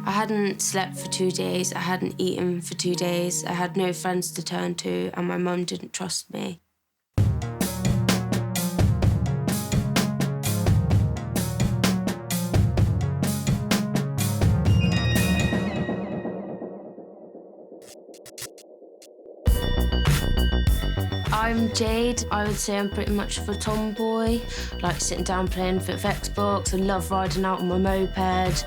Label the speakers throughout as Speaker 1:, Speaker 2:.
Speaker 1: I hadn't slept for 2 days, I hadn't eaten for 2 days, I had no friends to turn to, and my mum didn't trust me. I'm Jade. I would say I'm pretty much of a tomboy. Like sitting down playing with Xbox. I love riding out on my moped.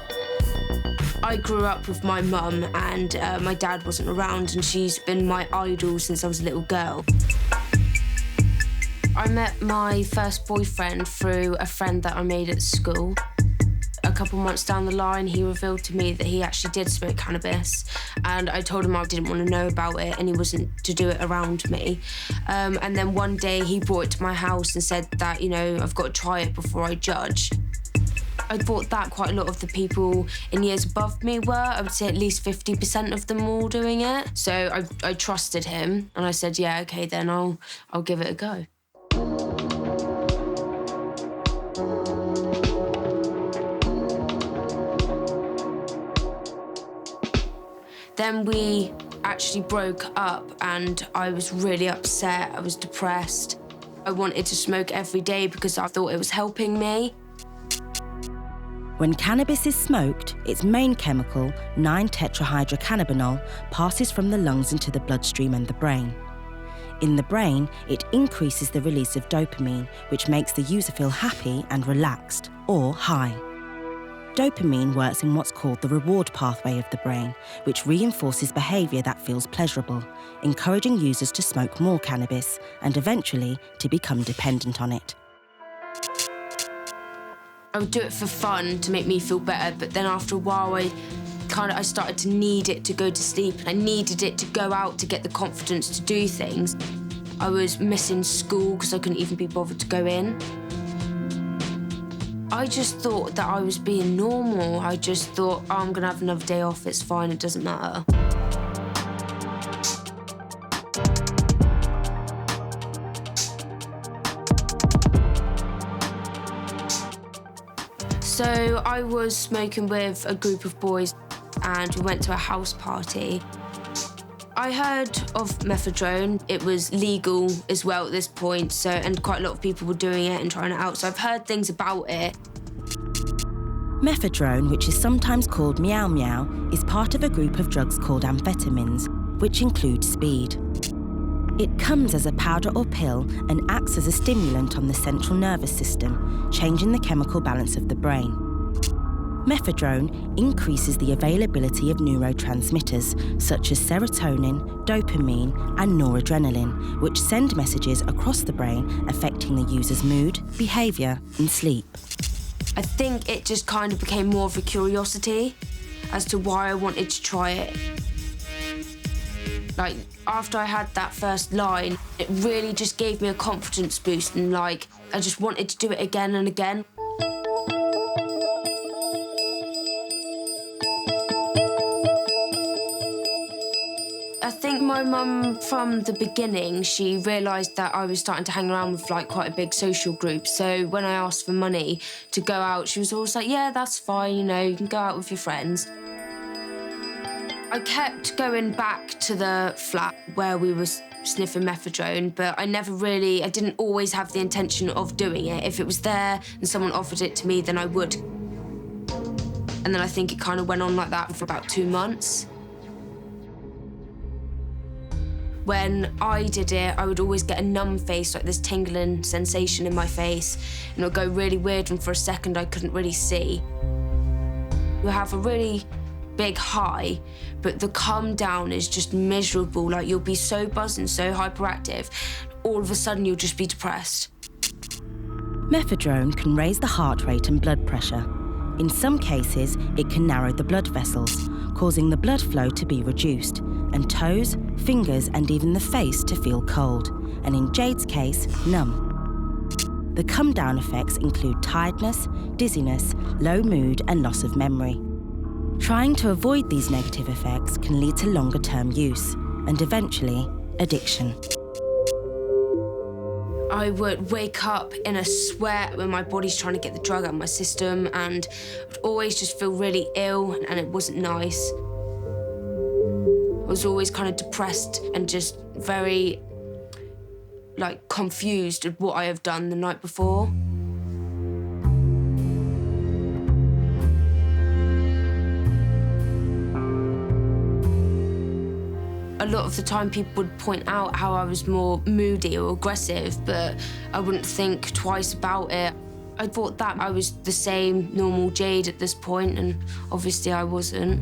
Speaker 1: I grew up with my mum and my dad wasn't around, and she's been my idol since I was a little girl. I met my first boyfriend through a friend that I made at school. A couple months down the line, he revealed to me that he actually did smoke cannabis, and I told him I didn't want to know about it and he wasn't to do it around me. And then one day he brought it to my house and said that, you know, I've got to try it before I judge. I thought that quite a lot of the people in years above me were. I would say at least 50% of them were all doing it. So I trusted him and I said, yeah, okay, then I'll give it a go. Then we actually broke up and I was really upset, I was depressed. I wanted to smoke every day because I thought it was helping me.
Speaker 2: When cannabis is smoked, its main chemical, 9-tetrahydrocannabinol, passes from the lungs into the bloodstream and the brain. In the brain, it increases the release of dopamine, which makes the user feel happy and relaxed, or high. Dopamine works in what's called the reward pathway of the brain, which reinforces behaviour that feels pleasurable, encouraging users to smoke more cannabis and eventually to become dependent on it.
Speaker 1: I would do it for fun to make me feel better, but then after a while I started to need it to go to sleep. I needed it to go out to get the confidence to do things. I was missing school because I couldn't even be bothered to go in. I just thought that I was being normal. I just thought, oh, I'm gonna have another day off, it's fine, it doesn't matter. So I was smoking with a group of boys and we went to a house party. I heard of methadone. It was legal as well at this point, and quite a lot of people were doing it and trying it out, so I've heard things about it.
Speaker 2: Methadone, which is sometimes called meow meow, is part of a group of drugs called amphetamines, which include speed. It comes as a powder or pill and acts as a stimulant on the central nervous system, changing the chemical balance of the brain. Methadone increases the availability of neurotransmitters such as serotonin, dopamine, and noradrenaline, which send messages across the brain affecting the user's mood, behaviour, and sleep.
Speaker 1: I think it just kind of became more of a curiosity as to why I wanted to try it. Like, after I had that first line, it really just gave me a confidence boost and, I just wanted to do it again and again. I think my mum, from the beginning, she realised that I was starting to hang around with, quite a big social group. So when I asked for money to go out, she was always like, yeah, that's fine, you can go out with your friends. I kept going back to the flat where we were sniffing methadone, but I didn't always have the intention of doing it. If it was there and someone offered it to me, then I would. And then I think it kind of went on like that for about 2 months. When I did it, I would always get a numb face, like this tingling sensation in my face, and it would go really weird, and for a second I couldn't really see. You have a really big high, but the come down is just miserable. You'll be so buzzed and so hyperactive, all of a sudden you'll just be depressed.
Speaker 2: Methadone can raise the heart rate and blood pressure. In some cases, it can narrow the blood vessels, causing the blood flow to be reduced, and toes, fingers, and even the face to feel cold, and in Jade's case, numb. The come-down effects include tiredness, dizziness, low mood, and loss of memory. Trying to avoid these negative effects can lead to longer-term use, and eventually, addiction.
Speaker 1: I would wake up in a sweat when my body's trying to get the drug out of my system, and I'd always just feel really ill, and it wasn't nice. I was always kind of depressed and just very, confused at what I have done the night before. A lot of the time people would point out how I was more moody or aggressive, but I wouldn't think twice about it. I thought that I was the same normal Jade at this point, and obviously I wasn't.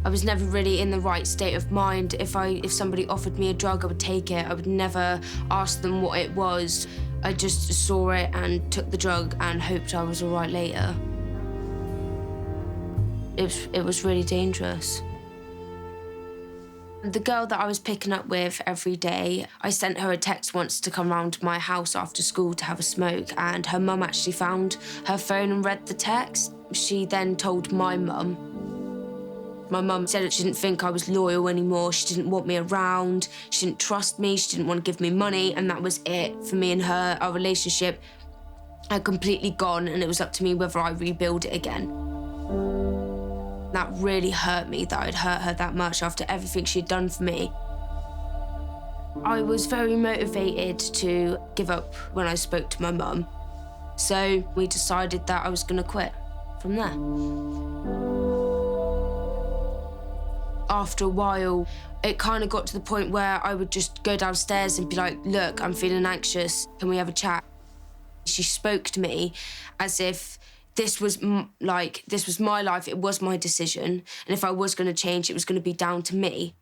Speaker 1: I was never really in the right state of mind. If somebody offered me a drug, I would take it. I would never ask them what it was. I just saw it and took the drug and hoped I was all right later. It was really dangerous. The girl that I was picking up with every day, I sent her a text once to come round to my house after school to have a smoke, and her mum actually found her phone and read the text. She then told my mum. My mum said that she didn't think I was loyal anymore, she didn't want me around, she didn't trust me, she didn't want to give me money, and that was it for me and her. Our relationship had completely gone, and it was up to me whether I rebuild it again. That really hurt me, that I'd hurt her that much after everything she'd done for me. I was very motivated to give up when I spoke to my mum. So we decided that I was going to quit from there. After a while, it kind of got to the point where I would just go downstairs and be like, look, I'm feeling anxious, can we have a chat? She spoke to me as if this was my life, it was my decision, and if I was going to change, it was going to be down to me.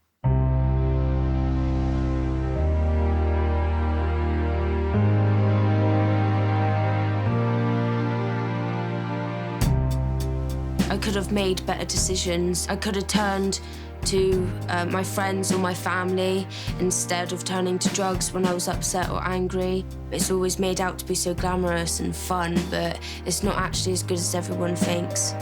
Speaker 1: I could have made better decisions. I could have turned to my friends or my family instead of turning to drugs when I was upset or angry. It's always made out to be so glamorous and fun, but it's not actually as good as everyone thinks.